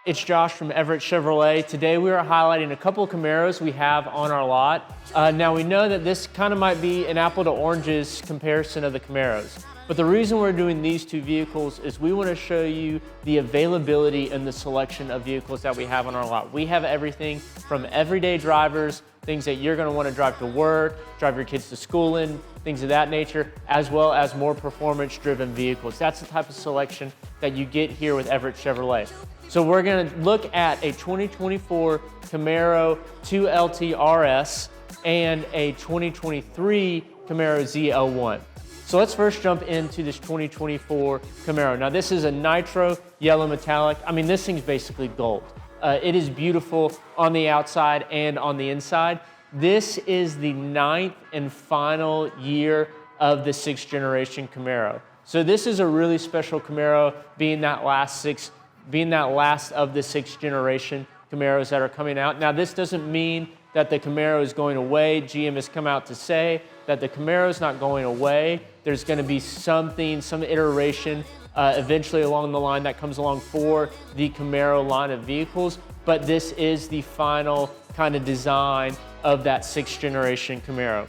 It's Josh from Everett Chevrolet. Today we are highlighting a couple of Camaros we have on our lot. Now we know that this kind of might be an apple to oranges comparison of the Camaros. But the reason we're doing these two vehicles is we want to show you the availability and the selection of vehicles that we have on our lot. We have everything from everyday drivers, things that you're going to want to drive to work, drive your kids to school in, things of that nature, as well as more performance-driven vehicles. That's the type of selection that you get here with Everett Chevrolet. So we're going to look at a 2024 Camaro 2LT RS and a 2023 Camaro ZL1. So let's first jump into this 2024 Camaro. Now this is a nitro yellow metallic. I mean, this thing's basically gold. It is beautiful on the outside and on the inside. This is the 9th and final year of the 6th generation Camaro. So this is a really special Camaro, being that last of the 6th generation Camaros that are coming out. Now this doesn't mean that the Camaro is going away. GM has come out to say that the Camaro is not going away. There's going to be some iteration eventually along the line that comes along for the Camaro line of vehicles, but this is the final kind of design of that 6th generation Camaro.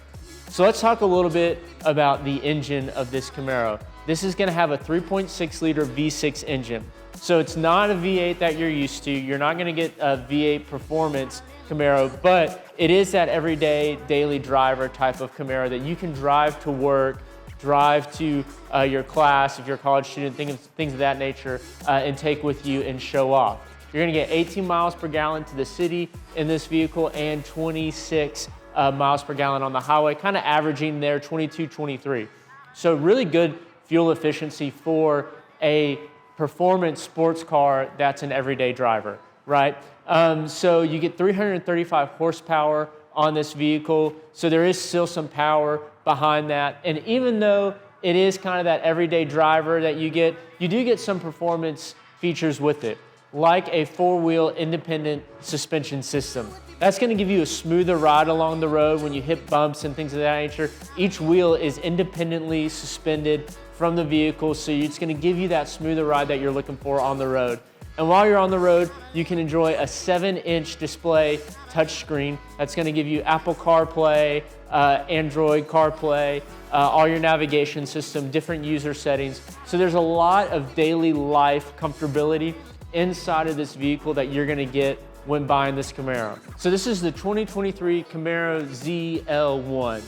So let's talk a little bit about the engine of this Camaro. This is going to have a 3.6 liter V6 engine. So it's not a V8 that you're used to. You're not going to get a V8 performance Camaro, but it is that everyday daily driver type of Camaro that you can drive to work, drive to your class if you're a college student, things of that nature, and take with you and show off. You're gonna get 18 miles per gallon to the city in this vehicle and 26 miles per gallon on the highway, kind of averaging there 22, 23. So really good fuel efficiency for a performance sports car that's an everyday driver, right? So you get 335 horsepower on this vehicle. So there is still some power behind that. And even though it is kind of that everyday driver that you do get some performance features with it, like a 4-wheel independent suspension system. That's going to give you a smoother ride along the road when you hit bumps and things of that nature. Each wheel is independently suspended from the vehicle, so it's going to give you that smoother ride that you're looking for on the road. And while you're on the road, you can enjoy a 7-inch display touchscreen that's going to give you Apple CarPlay, Android CarPlay, all your navigation system, different user settings. So there's a lot of daily life comfortability inside of this vehicle that you're going to get when buying this Camaro. So this is the 2023 Camaro ZL1.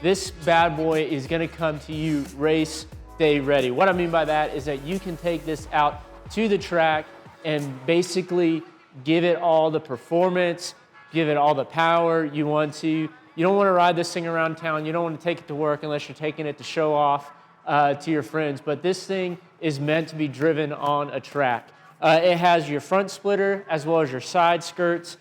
This bad boy is going to come to you race day ready. What I mean by that is that you can take this out to the track and basically give it all the performance, give it all the power you want to. You don't want to ride this thing around town. You don't want to take it to work unless you're taking it to show off to your friends. But this thing is meant to be driven on a track. It has your front splitter as well as your side skirts.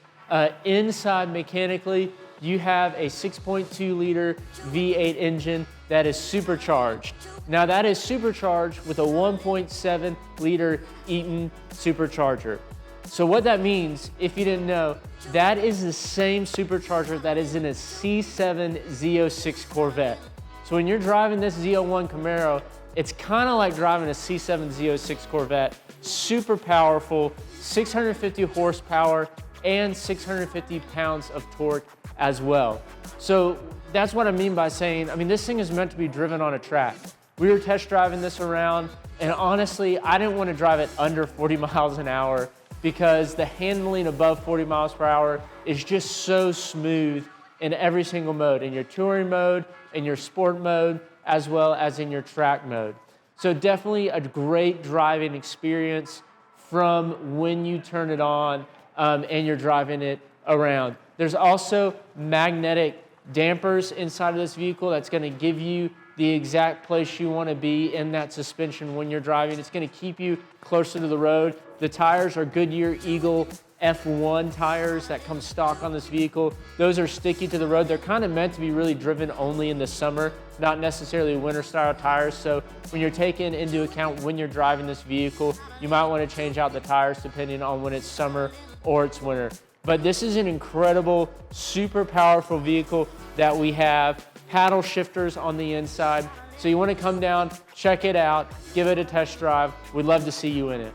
Inside mechanically, you have a 6.2 liter V8 engine that is supercharged. Now that is supercharged with a 1.7 liter Eaton supercharger. So what that means, if you didn't know, that is the same supercharger that is in a C7 Z06 Corvette. So when you're driving this ZL1 Camaro, it's kind of like driving a C7 Z06 Corvette. Super powerful, 650 horsepower and 650 pounds of torque as well. So that's what I mean by saying, this thing is meant to be driven on a track. We were test driving this around, and honestly, I didn't want to drive it under 40 miles an hour because the handling above 40 miles per hour is just so smooth in every single mode, in your touring mode, in your sport mode, as well as in your track mode. So definitely a great driving experience from when you turn it on and you're driving it around. There's also magnetic dampers inside of this vehicle that's going to give you the exact place you want to be in that suspension when you're driving. It's going to keep you closer to the road. The tires are Goodyear Eagle F1 tires that come stock on this vehicle. Those are sticky to the road. They're kind of meant to be really driven only in the summer, not necessarily winter style tires. So when you're taking into account when you're driving this vehicle, you might want to change out the tires depending on when it's summer or it's winter. But this is an incredible, super powerful vehicle that we have. Paddle shifters on the inside. So you want to come down, check it out, give it a test drive. We'd love to see you in it.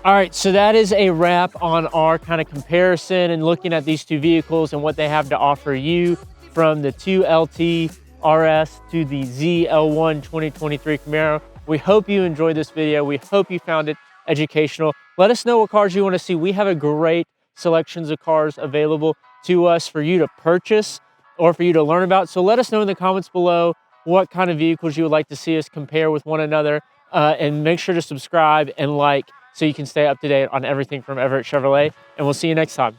All right, so that is a wrap on our kind of comparison and looking at these two vehicles and what they have to offer you, from the 2LT RS to the ZL1 2023 Camaro. We hope you enjoyed this video. We hope you found it educational. Let us know what cars you want to see. We have a great selections of cars available to us for you to purchase or for you to learn about. So let us know in the comments below what kind of vehicles you would like to see us compare with one another, and make sure to subscribe and like so you can stay up to date on everything from Everett Chevrolet, and we'll see you next time.